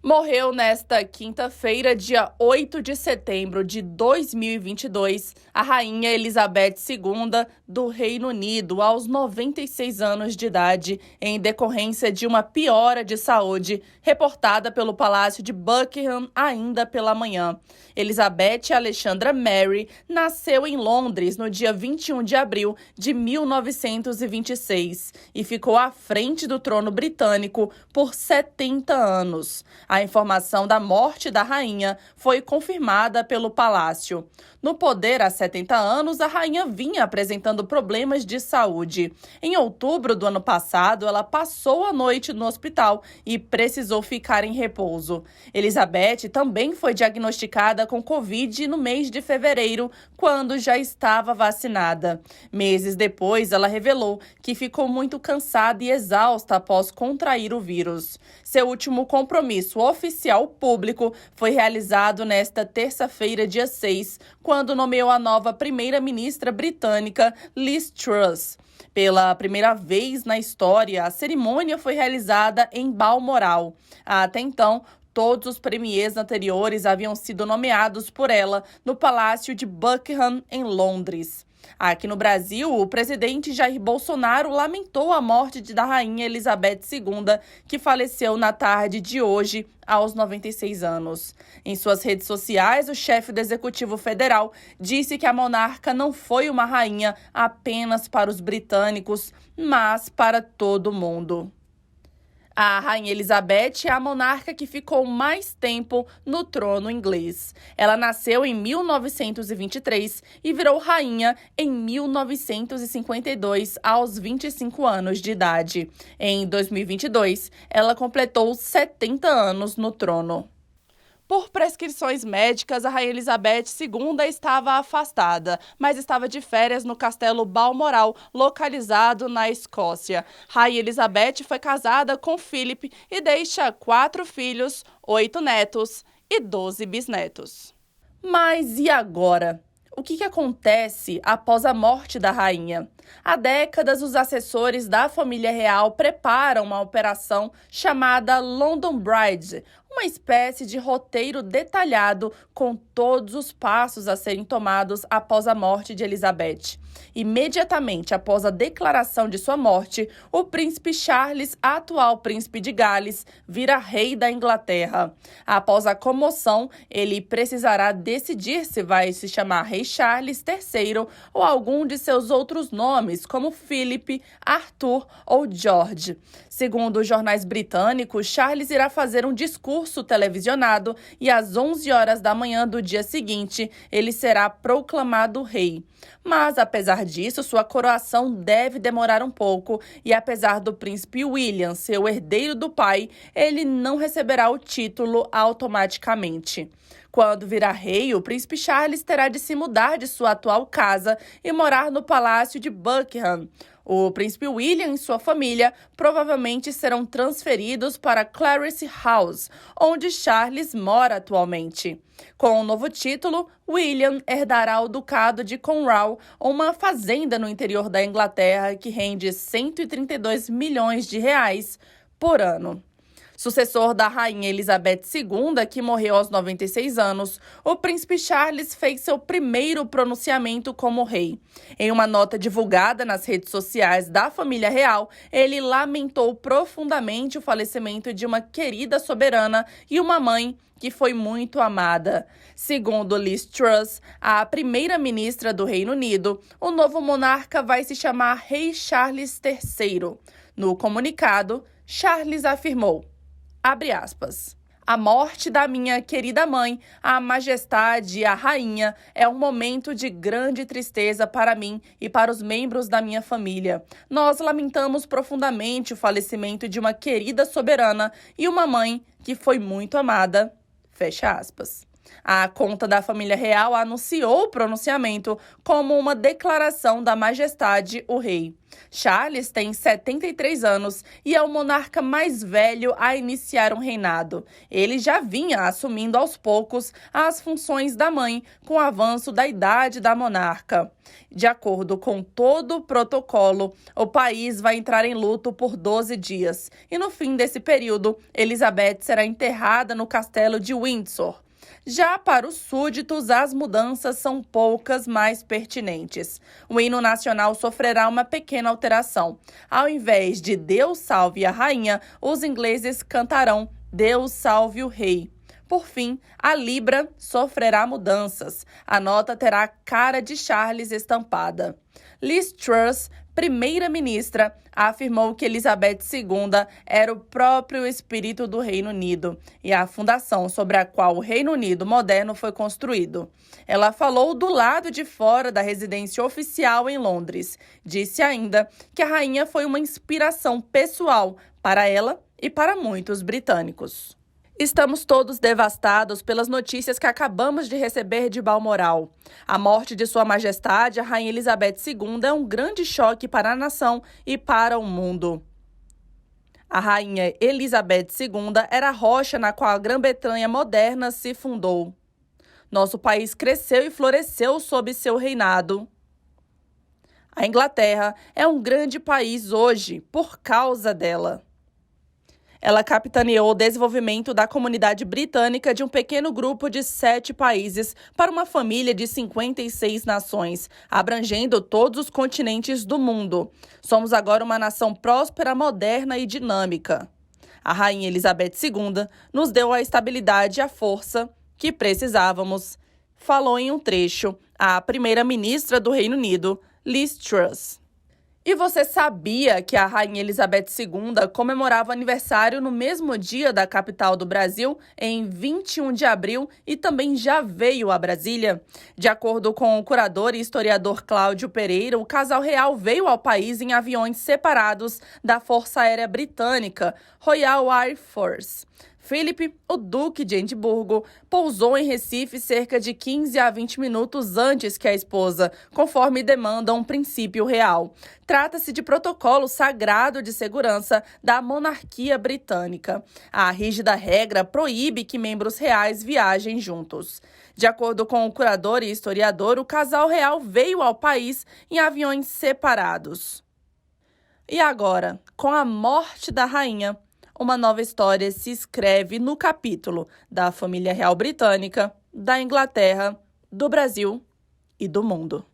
Morreu nesta quinta-feira, dia 8 de setembro de 2022, a Rainha Elizabeth II do Reino Unido, aos 96 anos de idade, em decorrência de uma piora de saúde, reportada pelo Palácio de Buckingham ainda pela manhã. Elizabeth Alexandra Mary nasceu em Londres no dia 21 de abril de 1926 e ficou à frente do trono britânico por 70 anos. A informação da morte da rainha foi confirmada pelo palácio. No poder há 70 anos, a rainha vinha apresentando problemas de saúde. Em outubro do ano passado, ela passou a noite no hospital e precisou ficar em repouso. Elizabeth também foi diagnosticada com Covid no mês de fevereiro, quando já estava vacinada. Meses depois, ela revelou que ficou muito cansada e exausta após contrair o vírus. Seu último compromisso oficial público foi realizado nesta terça-feira, dia 6, quando nomeou a nova primeira-ministra britânica, Liz Truss. Pela primeira vez na história, a cerimônia foi realizada em Balmoral. Até então, todos os premiers anteriores haviam sido nomeados por ela no Palácio de Buckingham, em Londres. Aqui no Brasil, o presidente Jair Bolsonaro lamentou a morte da rainha Elizabeth II, que faleceu na tarde de hoje, aos 96 anos. Em suas redes sociais, o chefe do Executivo Federal disse que a monarca não foi uma rainha apenas para os britânicos, mas para todo mundo. A Rainha Elizabeth é a monarca que ficou mais tempo no trono inglês. Ela nasceu em 1923 e virou rainha em 1952, aos 25 anos de idade. Em 2022, ela completou 70 anos no trono. Por prescrições médicas, a Rainha Elizabeth II estava afastada, mas estava de férias no Castelo Balmoral, localizado na Escócia. Rainha Elizabeth foi casada com Philip e deixa 4 filhos, 8 netos e 12 bisnetos. Mas e agora? O que acontece após a morte da rainha? Há décadas, os assessores da família real preparam uma operação chamada London Bride, uma espécie de roteiro detalhado com todos os passos a serem tomados após a morte de Elizabeth. Imediatamente após a declaração de sua morte, o príncipe Charles, atual príncipe de Gales, vira rei da Inglaterra. Após a comoção, ele precisará decidir se vai se chamar Rei Charles III ou algum de seus outros nomes, como Philip, Arthur ou George. Segundo os jornais britânicos, Charles irá fazer um discurso televisionado e às 11 horas da manhã do dia seguinte, ele será proclamado rei. Mas, apesar disso, sua coroação deve demorar um pouco e, apesar do príncipe William ser o herdeiro do pai, ele não receberá o título automaticamente. Quando virar rei, o príncipe Charles terá de se mudar de sua atual casa e morar no Palácio de Buckingham. O príncipe William e sua família provavelmente serão transferidos para Clarence House, onde Charles mora atualmente. Com o novo título, William herdará o Ducado de Cornwall, uma fazenda no interior da Inglaterra que rende 132 milhões de reais por ano. Sucessor da rainha Elizabeth II, que morreu aos 96 anos, o príncipe Charles fez seu primeiro pronunciamento como rei. Em uma nota divulgada nas redes sociais da família real, ele lamentou profundamente o falecimento de uma querida soberana e uma mãe que foi muito amada. Segundo Liz Truss, a primeira-ministra do Reino Unido, o novo monarca vai se chamar Rei Charles III. No comunicado, Charles afirmou: abre aspas. A morte da minha querida mãe, a majestade e a rainha, é um momento de grande tristeza para mim e para os membros da minha família. Nós lamentamos profundamente o falecimento de uma querida soberana e uma mãe que foi muito amada. Fecha aspas. A conta da família real anunciou o pronunciamento como uma declaração da majestade, o rei. Charles tem 73 anos e é o monarca mais velho a iniciar um reinado. Ele já vinha assumindo aos poucos as funções da mãe com o avanço da idade da monarca. De acordo com todo o protocolo, o país vai entrar em luto por 12 dias. E no fim desse período, Elizabeth será enterrada no castelo de Windsor. Já para os súditos, as mudanças são poucas, mais pertinentes. O hino nacional sofrerá uma pequena alteração. Ao invés de Deus salve a rainha, os ingleses cantarão Deus salve o rei. Por fim, a Libra sofrerá mudanças. A nota terá a cara de Charles estampada. Liz Truss, primeira-ministra, afirmou que Elizabeth II era o próprio espírito do Reino Unido e a fundação sobre a qual o Reino Unido moderno foi construído. Ela falou do lado de fora da residência oficial em Londres. Disse ainda que a rainha foi uma inspiração pessoal para ela e para muitos britânicos. Estamos todos devastados pelas notícias que acabamos de receber de Balmoral. A morte de Sua Majestade, a Rainha Elizabeth II, é um grande choque para a nação e para o mundo. A Rainha Elizabeth II era a rocha na qual a Grã-Bretanha moderna se fundou. Nosso país cresceu e floresceu sob seu reinado. A Inglaterra é um grande país hoje por causa dela. Ela capitaneou o desenvolvimento da comunidade britânica de um pequeno grupo de 7 países para uma família de 56 nações, abrangendo todos os continentes do mundo. Somos agora uma nação próspera, moderna e dinâmica. A Rainha Elizabeth II nos deu a estabilidade e a força que precisávamos, falou em um trecho a primeira-ministra do Reino Unido, Liz Truss. E você sabia que a Rainha Elizabeth II comemorava aniversário no mesmo dia da capital do Brasil, em 21 de abril, e também já veio a Brasília? De acordo com o curador e historiador Cláudio Pereira, o casal real veio ao país em aviões separados da Força Aérea Britânica, Royal Air Force. Philip, o Duque de Edimburgo, pousou em Recife cerca de 15 a 20 minutos antes que a esposa, conforme demanda um princípio real. Trata-se de protocolo sagrado de segurança da monarquia britânica. A rígida regra proíbe que membros reais viajem juntos. De acordo com o curador e historiador, o casal real veio ao país em aviões separados. E agora, com a morte da rainha, uma nova história se escreve no capítulo da família real britânica, da Inglaterra, do Brasil e do mundo.